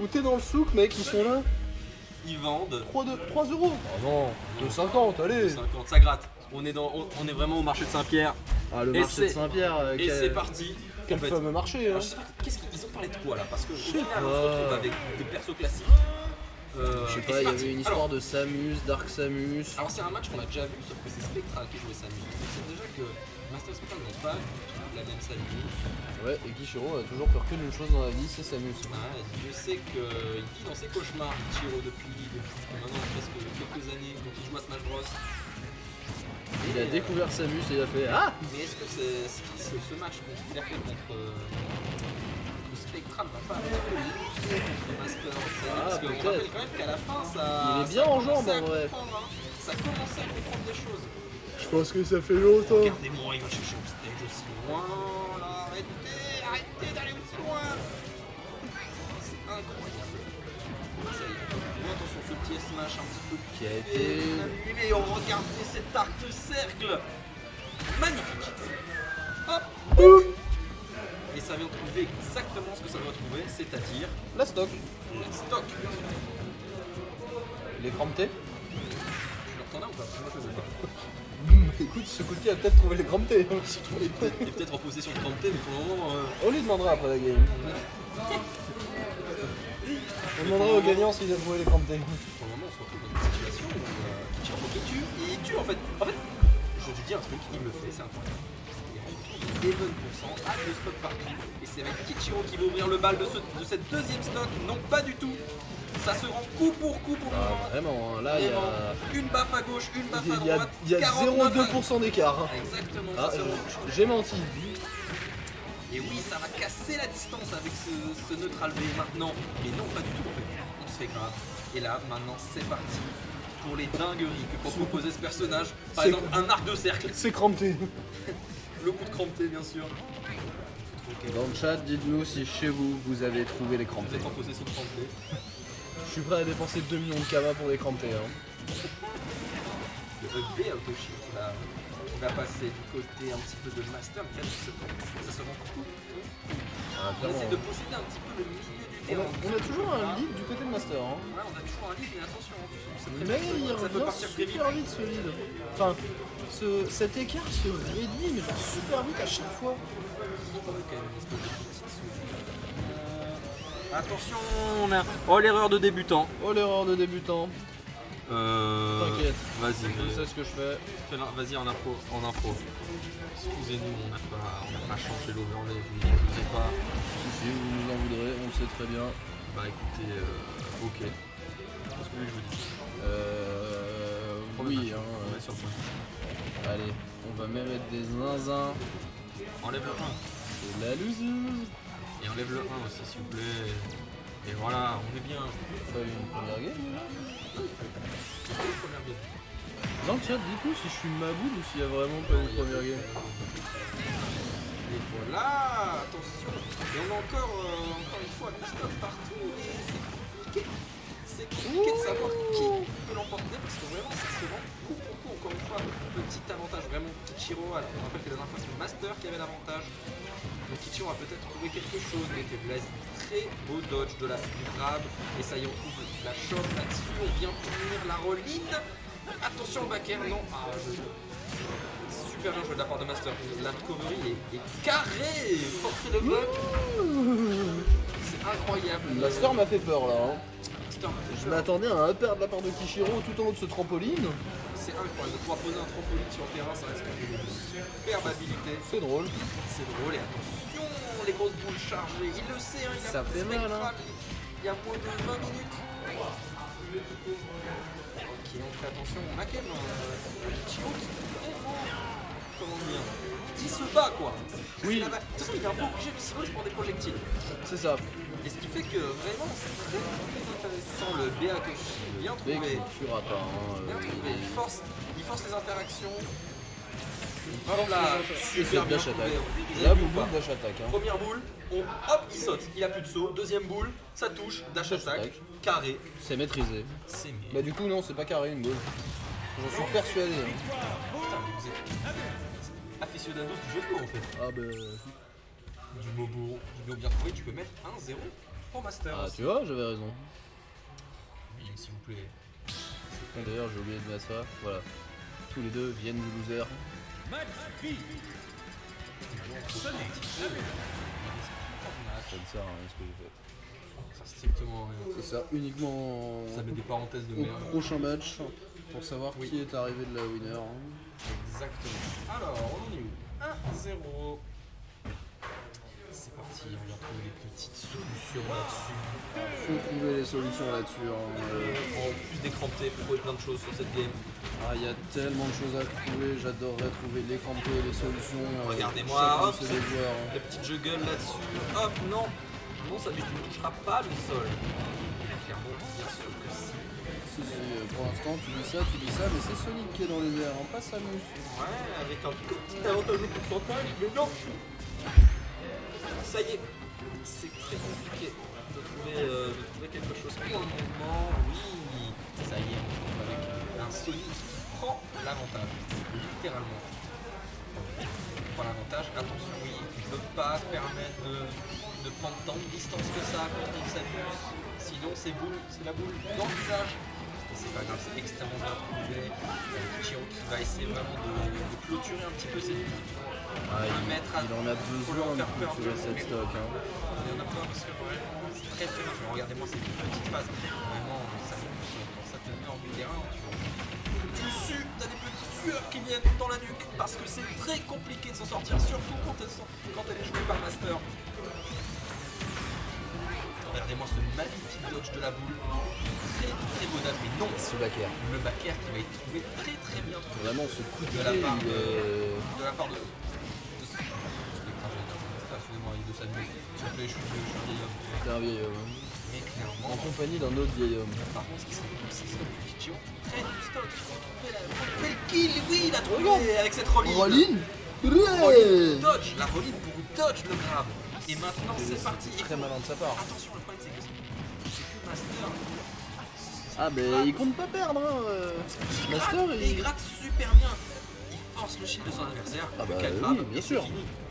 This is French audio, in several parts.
Ou t'es dans le souk, mec, ils sont là. Ils vendent 3 euros. Ah non, 2,50, allez. 50, ça gratte. On est vraiment au marché de Saint-Pierre. Ah, le Et marché de c'est- Saint-Pierre. Et c'est parti. Quel en fait. fameux marché, hein. Alors, je sais pas, qu'est-ce qu'ils ont parlé de quoi là? Parce que au sais final, on se pas. retrouve avec des persos classiques. Je sais et pas, c'est il y parti. avait une histoire de Samus, Dark Samus. Alors c'est un match qu'on a déjà vu, sauf que c'est Spectral qui jouait Samus. On sait déjà que Master et Spectral n'ont pas la même Samus. Ouais, et Kichiro a toujours peur qu'une chose dans la vie, c'est Samus. Ouais, je sais qu'il vit dans ses cauchemars, Ichiro, depuis maintenant presque quelques années, donc il joue à Smash Bros. Il a découvert Samus et il a fait ah. Mais est-ce que ce match qu'il a fait contre Spectral va pas un peu limiter contre Master? Parce qu'on peut-être. rappelle quand même qu'à la fin, ça. Il est bien ça en jambes, commençait à en vrai. comprendre, hein. Ça commençait à comprendre des choses. Je pense que ça fait longtemps. Regardez-moi, il va chercher au stage aussi loin. Là, arrêtez d'aller aussi loin. C'est incroyable. Ça y est. Bon, attention, ce petit smash un petit peu Qui a été- Et oh, regardez cet arc de cercle. Magnifique. Hop. Et ça vient trouver exactement ce que ça doit trouver, c'est-à-dire La stock. la stock. Il est crampé. Tu l'entends là ou pas? Parce que moi je le sais pas. Écoute, ce coup-ci a peut-être trouvé les crampés. Il est peut-être en possession de Crampé, mais pour le moment. On lui demandera après la game. On demandera au gagnant s'il a trouvé les crampés. Pour le moment, on se retrouve dans une situation où Kichiro qui tue, et il tue en fait. En fait, je te dis un truc, il le fait, c'est incroyable. Il remplit even %, a le stock partout, et c'est avec Kichiro qui va ouvrir le bal de cette deuxième stock. Non, pas du tout. Ça se rend coup pour coup pour le moment. Vraiment, hein, là il y Vraiment. a. Une baffe à gauche, une baffe à Il y a, droite. il y a 49 0,2% d'écart. hein. Exactement, Ah, ça se rend. j'ai menti. Et oui, ça va casser la distance avec ce neutral B maintenant. Mais non, pas du tout en fait. On se fait grave. Et là, maintenant, c'est parti pour les dingueries que peut proposer ce personnage. Par C'est exemple, un arc de cercle. C'est crampé. Le coup de crampé, bien sûr. Dans le chat, dites-nous si chez vous, vous avez trouvé les Vous crampés. êtes en possession de crampé. Je suis prêt à dépenser 2 millions de kama pour les crampés. Hein. Le B Autoshi qui va passer du côté un petit peu de Master. Mais là, ça se rend compte. Ah, On clairement. essaie de posséder un petit peu le milieu du terrain. On a toujours un lead du côté de Master. Hein. Ouais, on a toujours un lead, mais attention. C'est très Mais vite, il ça peut revient partir très vite. super vite ce lead. Enfin, cet écart se réduit mais genre super vite à chaque fois. Attention, on a... Oh, l'erreur de débutant. Oh l'erreur de débutant. T'inquiète. Vas-y, Je sais ce que je fais. vas-y en info. Excusez-nous, on n'a pas changé l'overlay, vous ne vous pas. Si vous nous en voudrez, on le sait très bien. Bah écoutez, ok. Qu'est-ce que vous voulez que je vous dise? Oui, hein, On est sur le point. allez, on va même mettre des zinzins. Enlève le 1. C'est la loseuse. Et enlève le 1 aussi, s'il vous plaît. Et voilà, on est bien. Pas une première game. Première game. Dans le chat, dites-nous si je suis maboule ou s'il y a vraiment pas une première game. Et voilà, attention. Et on a encore une fois le stop partout. Et c'est compliqué. C'est compliqué de savoir qui peut l'emporter parce que vraiment ça se rend coup pour coup. Encore une fois, petit avantage vraiment Kichiro. Alors on rappelle que la dernière fois c'est le Master qui avait l'avantage. Donc Kichiro a peut-être trouvé quelque chose, des faiblesses. Très beau dodge de la du grab. Et ça y est, on trouve la shot là-dessus. On vient punir la roll-in. Attention au back air, non. Ah, super bien joué de la part de Master. La recovery est carrée. Forcer le bug. C'est incroyable. Master m'a fait peur là. Hein. Master m'a fait Je peur. m'attendais à un upper de la part de Kichiro tout en haut de ce trampoline. C'est incroyable de pouvoir poser un trampoline sur le terrain, ça reste quand même une superbe habilité. C'est drôle. C'est drôle et attention, les grosses boules chargées. Il le sait, hein, il a Ça fait mal, hein. Il y a moins de 20 minutes. Ok, on fait attention. On a quand même un Kichiro qui vraiment. Comment dire? Il se bat quoi. Oui. De toute façon, il est un peu obligé de se relever pour des projectiles. C'est ça. Et ce qui fait que vraiment c'est très intéressant. Le Beatoshi, bien Dès trouvé. que tu rates pas. Hein, Bien trouvé. Il force les interactions. force Hop là, les super bien dash trouvé. attack. Vous Là, avez vu ou beaucoup pas? de dash attack. Hein. Première boule, hop, il saute. Il a plus de saut. Deuxième boule, ça touche. Dash Dash attack. attack. Carré. C'est maîtrisé. C'est mieux. Bah du coup non, c'est pas carré une boule. J'en suis persuadé. Hein. Putain, mais vous êtes aficionados du jeu de mots en fait. Ah bah... Du Mobo, du vidéo bien trouvée, tu peux mettre 1-0 pour Master. Ah, tu vois, j'avais raison. Oui, s'il vous plaît. D'ailleurs, j'ai oublié de mettre ça. Voilà. Tous les deux viennent du loser. Ça ne sert à rien ce que j'ai fait. Ça sert strictement rien. Ça sert uniquement Ça met des parenthèses de au merde. prochain match pour savoir qui est arrivé de la winner. Exactement. Alors, on en est où 1-0. C'est parti, on va trouver des petites solutions là-dessus. Faut trouver les solutions là-dessus. En plus d'écranter, faut trouver plein de choses sur cette game. Ah, il y a tellement de choses à trouver. J'adorerais trouver les crampés, les solutions. Regardez-moi, hop, la petite juggle là-dessus. Hop, non. Non, ça ne touchera pas le sol. Clairement, bien sûr que si. Si, pour l'instant, tu dis ça, mais c'est Sonic qui est dans les airs, hein, pas Samus. Ouais, avec un petit avantage de pourcentage, mais non. Ça y est, c'est très compliqué de trouver quelque chose pour le moment. Oui, ça y est, on se retrouve avec un Sonic qui prend l'avantage, littéralement. Il prend l'avantage, attention, oui, il ne peut pas se permettre de prendre tant de distance que ça quand il s'amuse. Sinon, c'est la boule dans le visage. C'est pas grave, c'est extrêmement bien trouvé. Kichiro qui va essayer vraiment de clôturer un petit peu cette vidéo. Ah, il en a besoin de clôturer cette stock. Hein. Il en a besoin parce que vraiment, c'est très très bien. Regardez-moi ces petites phases. Vraiment, ça quand ça te met en terrain, tu sues, t'as des petites sueurs qui viennent dans la nuque parce que c'est très compliqué de s'en sortir, surtout quand elle est jouée par Master. Regardez-moi ce magnifique dodge de la boule. Très très beau dodge, mais non, ce back air. Le back air qui va être trouvé très très bien. Vraiment ce coup de la part de excusez-moi, il est de sa nuit. S'il vous plaît, je suis vieil homme. T'es un vieil homme. Mais clairement. En compagnie d'un autre vieil homme. Par contre, ce qui serait cool, c'est que Kichiro traîne du stock. Il faut trouver le kill. Oui, il a trouvé avec cette rolling. Rolling dodge, la rolling pour dodge le grab. Et maintenant, c'est parti. Très malin de sa part. Attention, le problème, c'est que c'est plus Master. Ah, mais il compte pas perdre. Hein. Master, il gratte super bien. Il force le shield de son adversaire. Ah, bah grab, oui, bien sûr.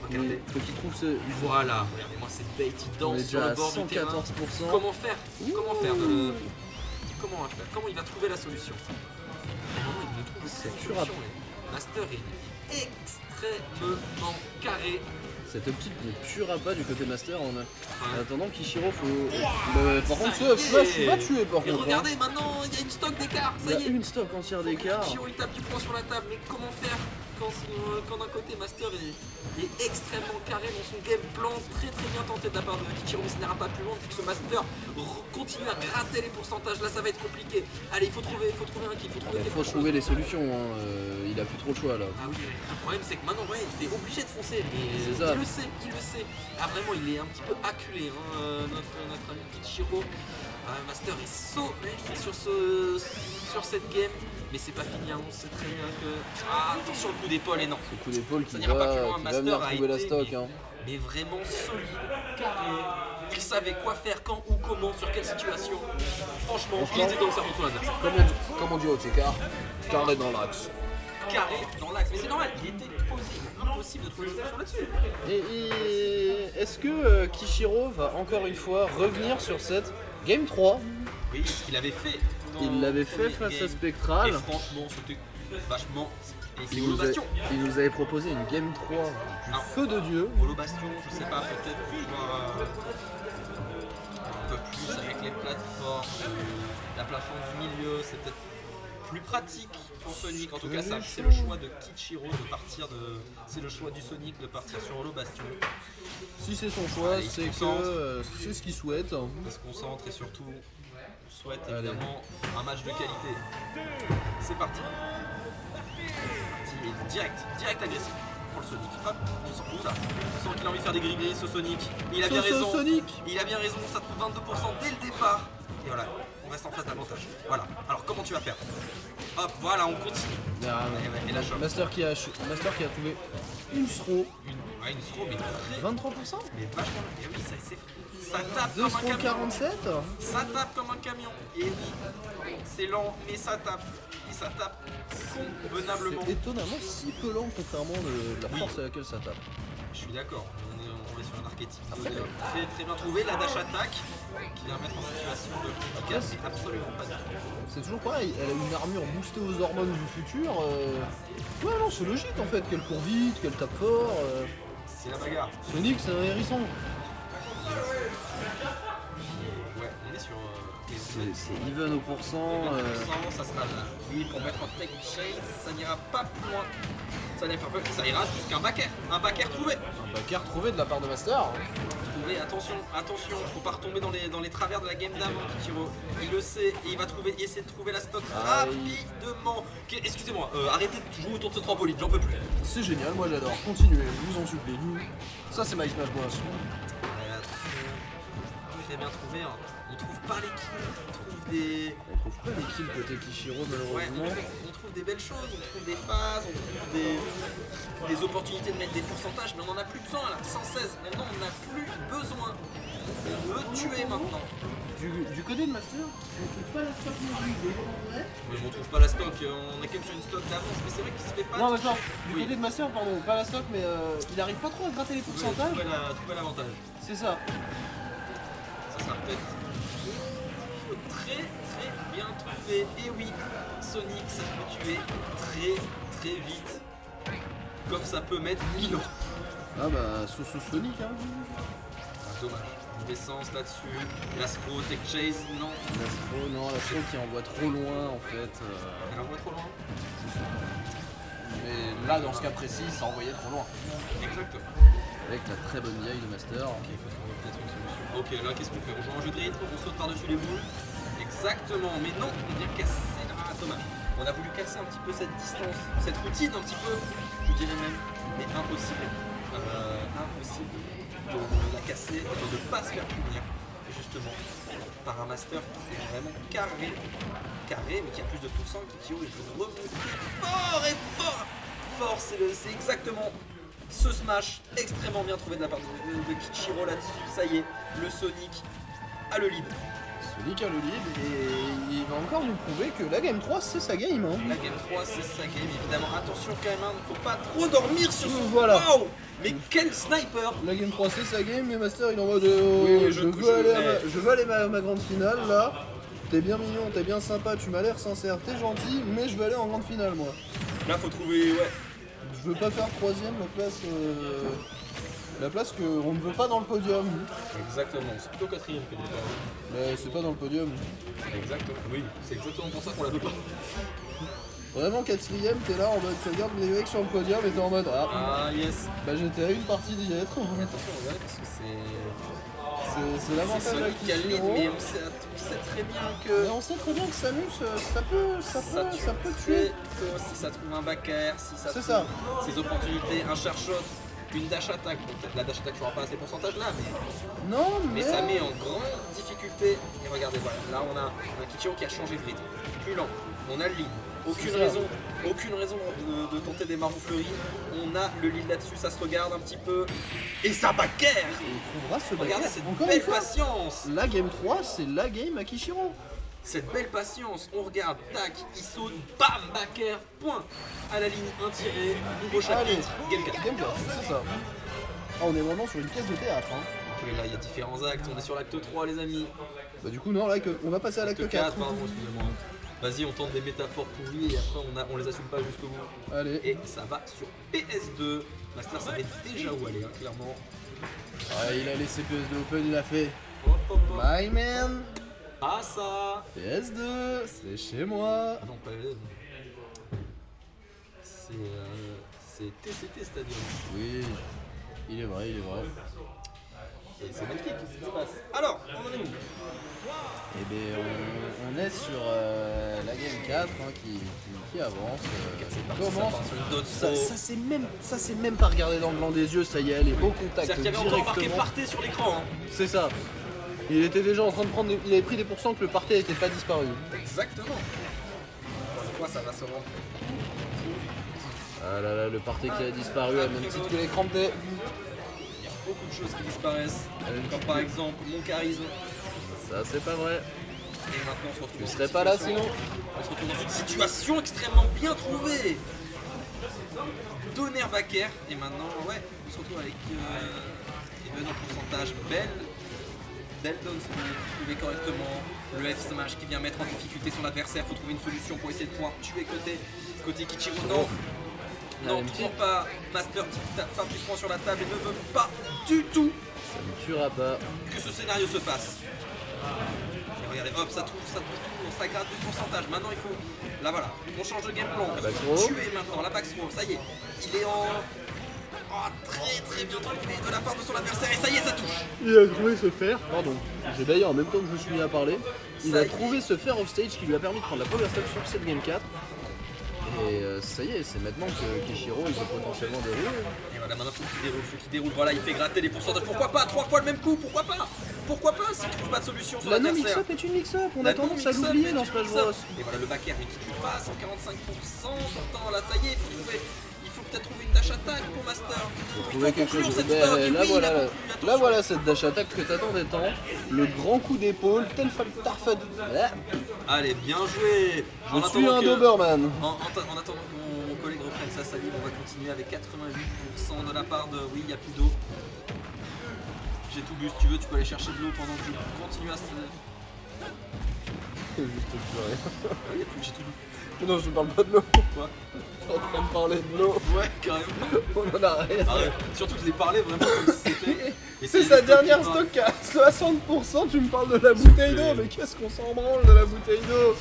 Regardez. Faut qu'il trouve ce. Voilà, regardez-moi cette bait, il danse sur le bord du terrain. 114%. Comment faire Comment faire Comment il va trouver la solution Comment il ne trouve cette solution Master est extrêmement carré. Cette optique ne tuera pas du côté Master en attendant Kichiro faut. Par contre, ce flash va tuer par contre. Regardez, maintenant il y a une stock d'écart. Il y a une stock entière d'écart. Kichiro il tape du poing sur la table, mais comment faire quand d'un côté Master est extrêmement carré dans son game plan, très très bien tenté de la part de Kichiro, mais ça n'ira pas plus loin vu que ce Master continue à gratter les pourcentages. Là ça va être compliqué. Allez, il faut trouver un kill, il faut trouver les solutions. Hein. Il a plus trop le choix là. Ah oui, le problème c'est que maintenant il est obligé de foncer, mais il le sait. Ah vraiment, il est un petit peu acculé, hein, notre ami Kichiro. Master est solide sur cette game, mais c'est pas fini, hein. On sait très bien que... Ah, attention, le coup d'épaule, et non. Ce coup d'épaule qui n'ira pas plus loin. va venir trouver la stock. Mais vraiment solide, carré. Il savait quoi faire, quand, où, comment, sur quelle situation. Franchement, il était dans le cerveau de son adversaire. Comme on dit au TK, carré dans l'axe. Carré dans l'axe, mais c'est normal, il était impossible de trouver une solution là-dessus. Et est-ce que Kichiro va encore une fois revenir sur cette Game 3? Oui, ce qu'il avait fait. Il l'avait fait face à Spectral. Et franchement, c'était vachement. Il nous avait proposé une Game 3 du feu de Dieu. Holo Bastion, je sais pas, peut-être pouvoir un peu plus avec les plateformes, la plateforme du milieu, c'est peut-être plus pratique pour Sonic. En tout cas, c'est le choix de Kichiro de partir de. C'est le choix du Sonic de partir sur Holo Bastion. Si c'est son choix, c'est que c'est ce qu'il souhaite. Il se concentre et surtout souhaite évidemment un match de qualité. C'est parti. Direct agressif pour le Sonic. Hop, on sent tout là. On sent qu'il a envie de faire des gris-gris ce Sonic. Il a bien raison. Il a bien raison, ça trouve 22% dès le départ. Et voilà, on reste en face d'avantage. Voilà. Alors comment tu vas faire? Hop, voilà, on continue. Et la chope. Master qui a trouvé une throw. Une throw, mais 23%. Mais vachement. Et oui, ça tape comme un camion. 47. Ça tape comme un camion. Et oui, c'est lent, mais ça tape. Et ça tape convenablement. C'est étonnamment si peu lent contrairement de la force à laquelle ça tape. Je suis d'accord. on est sur un archétype très très bien trouvé. La dash attaque qui vient mettre en situation de handicap, c'est absolument pas du tout. C'est toujours pareil, elle a une armure boostée aux hormones du futur. Ouais, non, c'est logique en fait, qu'elle court vite, qu'elle tape fort. C'est la bagarre. Sonic, c'est un hérisson. Ouais, on est sur. C'est even au pourcent. Ça sera là. Oui, pour mettre en tech chase, ça n'ira pas plus loin. Ça ira jusqu'à un backer. Un backer trouvé. Un backer trouvé de la part de Master. Trouvé, attention, faut pas retomber dans les travers de la game d'avant, Kichiro. Il le sait et il va essayer de trouver la stock rapidement. Excusez-moi, arrêtez de jouer autour de ce trampoline, j'en peux plus. C'est génial, moi j'adore. Continuez, je vous en supplie. Ça c'est My Smash Bros. Très bien trouvé, hein. On trouve pas les kills, on trouve pas les kills côté Kichiro malheureusement. Ouais, on trouve des belles choses, on trouve des phases, on trouve des opportunités de mettre des pourcentages, mais on en a plus besoin là, 116, maintenant on n'a plus besoin. On veut tuer maintenant. Du côté de Master, on trouve pas la stock mobile. Mais on trouve pas la stock, on est quelque sur une stock d'avance, mais c'est vrai qu'il se fait pas. Non, d'accord, du côté de Master, pardon, pas la stock, mais il arrive pas trop à gratter les pourcentages. Trouver l'avantage. C'est ça. Ça sera peut-être très bien trouvé. Et oui, Sonic, ça peut tuer très vite. Comme ça peut mettre 1000 ans. Ah bah, sous Sonic, hein. Dommage. Une essence là-dessus. L'Astro, Tech Chase, non. L'Astro qui envoie trop loin en fait. Elle envoie trop loin. Mais là, dans ce cas précis, ça envoyait trop loin. Exactement. Avec la très bonne vieille de Master. Ok, il faut trouver peut-être une solution. Ok, là, qu'est-ce qu'on fait? On joue un jeu de rythme, on saute par-dessus les boules. Exactement, mais non, on vient casser. Ah, dommage. On a voulu casser un petit peu cette distance, cette routine un petit peu, je dirais même, mais impossible. Impossible de la casser, de ne pas se faire punir, justement, par un Master qui est vraiment carré, mais qui a plus de pourcent que Kichiro. Il faut remonter fort et fort, c'est exactement ce smash extrêmement bien trouvé de la part de Kichiro là-dessus. Ça y est, le Sonic a le lead. Sonic a le lead et il va encore nous prouver que la game 3 c'est sa game. Hein. La game 3 c'est sa game évidemment. Attention quand même, il ne faut pas trop dormir sur son... Voilà. Wow, mais quel sniper! La game 3 c'est sa game, mais Master il envoie de... je veux aller à ma grande finale là. T'es bien mignon, t'es bien sympa, tu m'as l'air sincère, t'es gentil, mais je veux aller en grande finale moi. Là faut trouver... ouais. Je veux pas faire troisième, la place qu'on ne veut pas dans le podium. Exactement, c'est plutôt quatrième que départ. Mais c'est pas dans le podium. Exactement, oui, c'est exactement pour ça qu'on la veut pas. Vraiment quatrième, t'es là en mode, tu regardes les mecs sur le podium et t'es en mode ah yes. Bah j'étais à une partie d'y être. Attention, regarde parce que c'est l'avantage avec Kichiro. Mais on sait très bien que... Mais on sait très bien que Samus, ça peut tuer. Si ça trouve un backer, si ça trouve ça. Ses opportunités, un share shot, une dash attack. Bon, peut-être la dash attack n'aura pas ces pourcentages là, mais... Non, mais... ça met en grande difficulté. Et regardez, voilà, là on a un Kichiro qui a changé de rythme. Plus lent, on a le lead. Aucune raison de tenter des maroufleries. On a le lead là-dessus, ça se regarde un petit peu. Et ça backer. On trouvera ce backer. Regardez cette belle patience. La game 3, c'est la game à Kichiro. Cette belle patience, on regarde, tac, il saute, bam, backer, point. À la ligne, un tiré, nouveau chapitre, game 4. Game 4, c'est ça. Ah, on est vraiment sur une pièce de théâtre. Hein. Et là, il y a différents actes, on est sur l'acte 3, les amis. Bah du coup, non, là, on va passer à l'acte 4. Pardon, excusez-moi. Vas-y, on tente des métaphores pourries et après on les assume pas jusqu'au bout. Allez. Et ça va sur PS2. Master savait déjà où aller, hein, clairement. Ah, il a laissé PS2 open, il a fait. Hop, hop, hop. My man. Ah ça. PS2, c'est chez moi. Non, pas c'est TCT Stadium. Oui, il est vrai. Et c'est magnifique, qu'est-ce qui se passe? Alors, on en est où? Eh bien, on est sur la game 4 hein, qui avance. Ça c'est même pas regardé dans le blanc des yeux, ça y est, elle est au contact. C'est-à-dire qu'il y avait encore marqué partez sur l'écran. Hein. C'est ça. Il était déjà en train de prendre. Il avait pris des pourcents que le parté n'était pas disparu. Exactement. Encore une fois, ça va se rendre. Ah là là, le parté qui a disparu à même titre que l'écran de. Il y a beaucoup de choses qui disparaissent. Comme par exemple mon charisme. Ça c'est pas vrai. Et maintenant on se retrouve. Je serais pas là sinon. On se retrouve dans une situation extrêmement bien trouvée. Donner backer. Et maintenant, ouais, on se retrouve avec Even en pourcentage, belle down trouvé correctement. Le F smash qui vient mettre en difficulté son adversaire. Faut trouver une solution pour essayer de pouvoir tuer côté Kichiro. Non, non, toujours pas. Master tape un petit point sur la table et ne veut pas du tout ça ne tuera pas que ce scénario se fasse. Et regardez, hop, ça trouve tout, ça gratte du pourcentage. Maintenant il faut. Là voilà, on change de game plan. Tuer maintenant, la back throw, ça y est. Il est en. Oh, très bien trouvé de la part de son adversaire et ça y est, ça touche. Il a trouvé ce fer, pardon, j'ai d'ailleurs en même temps que je me suis mis à parler, il a trouvé ce fer off stage qui lui a permis de prendre la première step sur cette game 4. Et ça y est, c'est maintenant que Kichiro il peut potentiellement dérouler. Et voilà, maintenant faut qu'il déroule, voilà, il fait gratter les pourcentages. Pourquoi pas 3 fois le même coup, pourquoi pas s'il trouve pas de solution sur l'adversaire. La non mix-up est une mix-up, on a tendance à l'oublier dans Smash Bros. Et voilà le back air, mais qui tue pas, 145%, pourtant là ça y est, il faut peut-être trouver une dash attack pour Master. Il faut trouver quelque chose. Là voilà cette dash attack que t'attendais tant. Le grand coup d'épaule, tel Tarfad. Allez, bien joué. Je suis un Doberman. En attendant que mon collègue reprenne sa salive, on va continuer avec 88% de la part de... Oui, il n'y a plus d'eau. J'ai tout bu, si tu veux, tu peux aller chercher de l'eau pendant que je continue à se... Juste pleurer. Oui, j'ai tout bu. Non, je ne parle pas de l'eau. Quoi? T'es en train de parler de l'eau. Ouais, carrément. On en a rien. Ah ouais. Surtout que je l'ai parlé vraiment comme si c'était... C'est sa dernière stock à 60%, tu me parles de la bouteille d'eau, mais qu'est-ce qu'on s'en branle de la bouteille d'eau?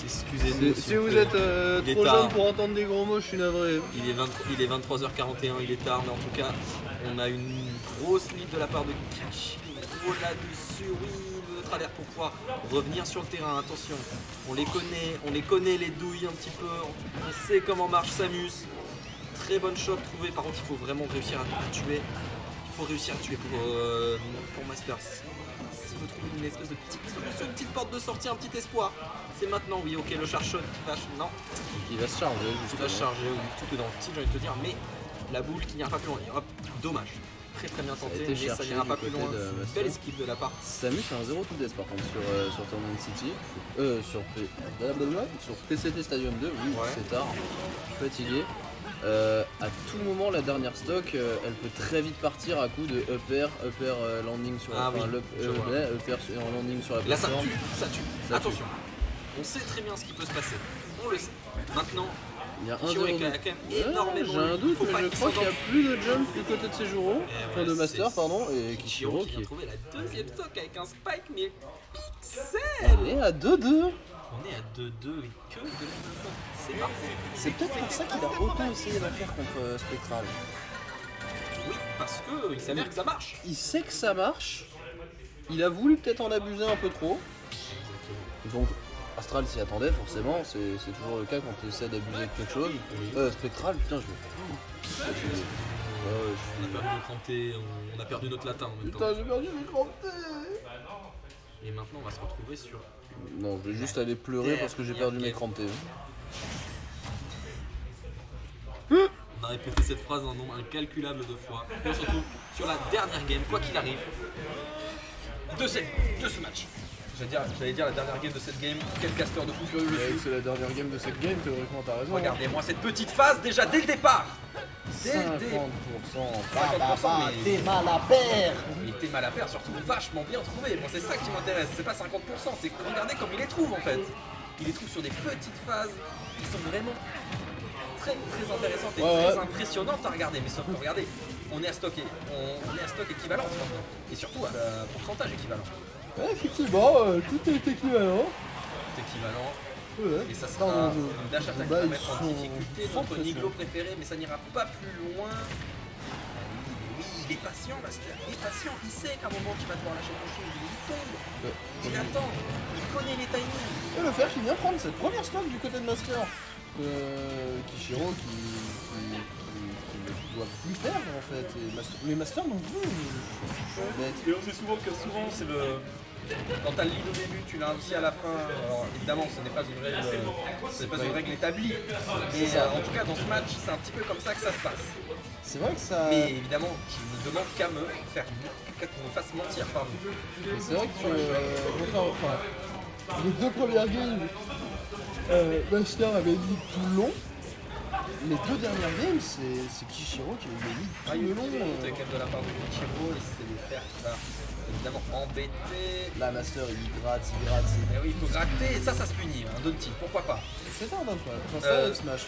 Excusez-nous. Si vous êtes trop jeune pour entendre des gros mots, je suis navré. Il est 23h41, il est tard, mais en tout cas, on a une grosse lead de la part de Kichiro là-dessus. Oui, notre alerte pour pouvoir revenir sur le terrain. Attention, on les connaît les douilles un petit peu, on sait comment marche Samus. Très bonne shot trouvée, par contre il faut vraiment réussir à tuer. Il faut réussir à tuer pour Masters. Si vous trouvez une espèce de petite solution, une petite porte de sortie, un petit espoir, c'est maintenant. Oui, ok, le charge shot qui va... Non. Il va se charger. Il va se charger, oui, tout est dans le titre, j'ai envie de te dire, mais la boule qui n'ira pas plus loin. Et hop, dommage. Très bien tenté, mais ça n'ira pas plus loin. Belle esquive de la part. Samus fait un 0 to death par contre sur Tournament City. Sur TCT Stadium 2, oui, ouais. C'est tard. Je suis fatigué. À tout moment, la dernière stock, elle peut très vite partir à coup de upper landing sur la landing sur la plateforme. Là, ça tue. Attention, on sait très bien ce qui peut se passer. On le sait. Maintenant, il y a un 0 énormément. J'ai un doute, mais je crois qu'il n'y a plus de jump du côté de Seijuro, enfin de Master, pardon, et Kichiro qui a trouvé la deuxième stock avec un spike, mais on est à 2-2. On est à 2-2 et que de c'est parfait. C'est peut-être pour ça qu'il a autant essayé d'en faire contre Spectral. Oui, parce qu'il s'avère que ça marche. Il sait que ça marche. Il a voulu peut-être en abuser un peu trop. Donc Astral s'y attendait forcément, c'est toujours le cas quand tu essaies d'abuser de quelque chose. Spectral, putain je vais... On a perdu notre cranté, on a perdu notre latin en même temps. Putain j'ai perdu mes crantés. Et maintenant on va se retrouver sur... Non, je vais juste aller pleurer parce que j'ai perdu mes crantés. On a répété cette phrase un nombre incalculable de fois. Et on se retrouve sur la dernière game, quoi qu'il arrive, de ce match. J'allais dire la dernière game de cette game. Quel caster de fou furieux je suis. C'est la dernière game de cette game, théoriquement t'as raison. Regardez-moi cette petite phase déjà dès le départ. 50%, mais t'es mal à paire. Mais t'es mal à paire, surtout vachement bien trouvé. Moi c'est ça qui m'intéresse, c'est pas 50%, c'est regardez comme il les trouve en fait. Il les trouve sur des petites phases qui sont vraiment très intéressantes et très impressionnantes à regarder. Mais sauf que regardez, on est à stock équivalent maintenant. Et surtout à pourcentage équivalent. Ouais, effectivement, tout est équivalent. Tout équivalent. Ouais. Et ça sera une dash attack qui va mettre en difficulté notre Niglo préféré, mais ça n'ira pas plus loin. Oui, il est patient, Master. Il est patient, il sait qu'à un moment tu vas devoir lâcher ton shield, il tombe. Il attend, il connaît les timings. Et le fer qui vient prendre cette première stock du côté de Master. Kichiro qui ne doit plus perdre en fait. Et Master non plus. C'est souvent c'est le. Quand tu as le lead au début, tu l'as aussi à la fin. Alors évidemment, ce n'est pas une règle établie. Mais en tout cas, dans ce match, c'est un petit peu comme ça que ça se passe. C'est vrai que ça. Mais évidemment, je ne demande qu'à qu'on me fasse mentir, pardon. C'est vrai que les deux premières games, Master avait dit tout le long. les 2 dernières games, c'est Kishiro qui a mis tout le long. Quand même de la part de Kishiro, et c'est le fer qui va évidemment embêter. La Master, il gratte. Mais oui, il faut gratter, et ça se punit, un deux titre, pourquoi pas. C'est un down smash. Enfin, c'est un F-smash.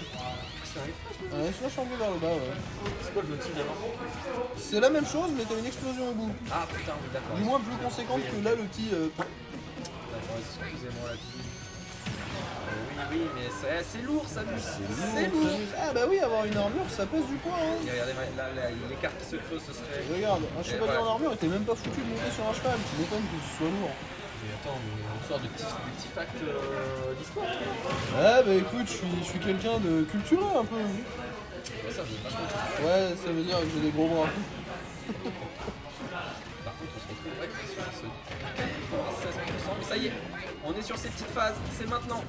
C'est un F-smash, Un F-smash en vers le bas, ouais. C'est quoi le deux titre d'avant? C'est la même chose, mais t'as une explosion au bout. Ah putain, oui, d'accord. Du moins plus conséquente que là, le petit. D'accord, excusez-moi là-dessus. Oui, mais c'est lourd, ça nous. C'est lourd. Ah bah oui, avoir une armure, ça pèse du poids. Hein. Et regardez, là, l'écart qui se creuse, ce serait. Regarde, un chevalier en armure, il était même pas foutu de monter sur un cheval. Tu m'étonnes que ce soit lourd. Mais attends, mais on sort de petits facts d'histoire. Ah bah écoute, je suis quelqu'un de culturel un peu. Ouais, ça veut vachement. Ouais, ça veut dire que j'ai des gros bras. Par contre, on se retrouve sur ce 16%, mais ça y est, on est sur ces petites phases, c'est maintenant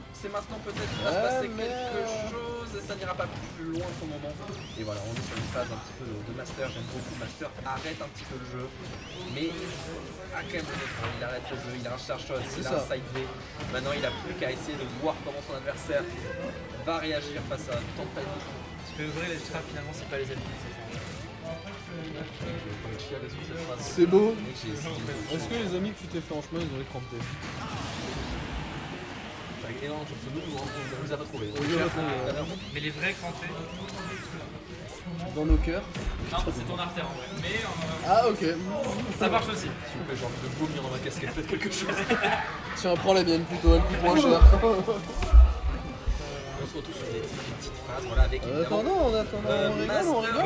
peut-être qu'il va se passer quelque chose et ça n'ira pas plus loin pour le moment. Et voilà, on est sur une phase un petit peu de Master, j'aime beaucoup Master, arrête un petit peu le jeu, mais à quel moment il arrête le jeu, il a un charge shot, il a un side B, maintenant il a plus qu'à essayer de voir comment son adversaire va réagir face à tant de panique. Parce que vrai, les traps finalement c'est pas les ennemis. C'est beau. Est-ce que les amis que tu t'es fait en chemin, ils ont été crampés? C'est énorme, je ne vous a pas trouvé. Mais les vrais crampés. Dans nos cœurs. Non, c'est ton artère en vrai. Mais ah ok. Ça marche aussi. S'il vous plaît, j'ai envie de vomir dans ma casquette, faites quelque chose. Tiens, prends la mienne plutôt, elle coûte moins cher. On se retrouve sur des petites phases, voilà, avec Attends, on rigole.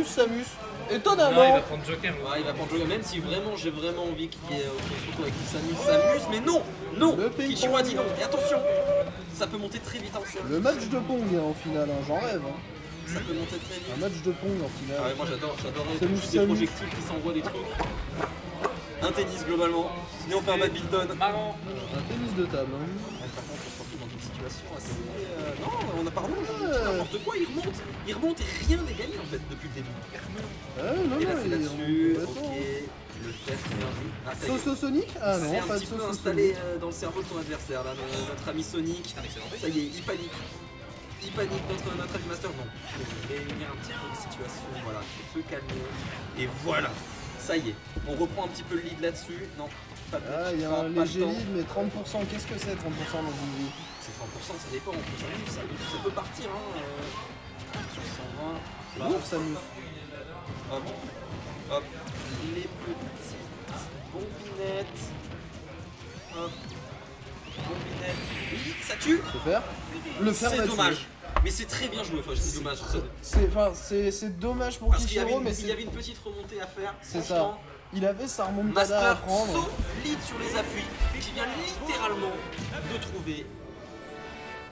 Samus. Non, Étonnamment. il va prendre Joker. Ouais, il va prendre Joker, même si vraiment j'ai vraiment envie qu'il y ait qu'on se retrouve avec Samus, mais non, Kishiro a dit non, et attention, ça peut monter très vite en scène. Le match de Pong en finale, hein, j'en rêve. Hein. Ça peut monter très vite. Un match de Pong en finale. Ah ouais, moi j'adorais des projectiles qui s'envoient des trucs. Un tennis globalement, sinon on fait un badminton. Marrant. Un tennis de table. Hein. Par contre, on se retrouve dans une situation assez. Non, on a pas vraiment n'importe quoi, il remonte et rien n'est gagné en fait depuis le début. Non, et là c'est là-dessus, on... ok, le fait c'est Soso Sonic. Ah non, c'est un pas de petit peu Soso installé Sonic. dans le cerveau de son adversaire, là, notre ami Sonic. Ça y est, il panique. Il panique notre ami Master, non. Il faut réunir un petit peu de situation, voilà, se calmer. Et voilà, ça y est, on reprend un petit peu le lead là-dessus. Non, pas de ah, il y a un léger lead, mais 30%, qu'est-ce que c'est 30% dans une vie? C'est 30%, ça dépend, ça peut partir, hein. Sur 120. C'est lourd, Samus. Hop, les petites bombinettes. Hop, bombinette. Oui, ça tue. Le fer c'est dommage. Mais c'est très bien joué, c'est dommage. C'est dommage pour Kishiro, mais il y avait une petite remontée à faire. C'est ça. Il avait sa remontada à prendre. Solide sur les appuis, qui vient littéralement de trouver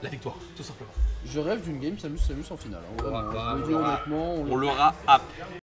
la victoire, tout simplement. Je rêve d'une game Samus en finale. Hein. Honnêtement, on l'aura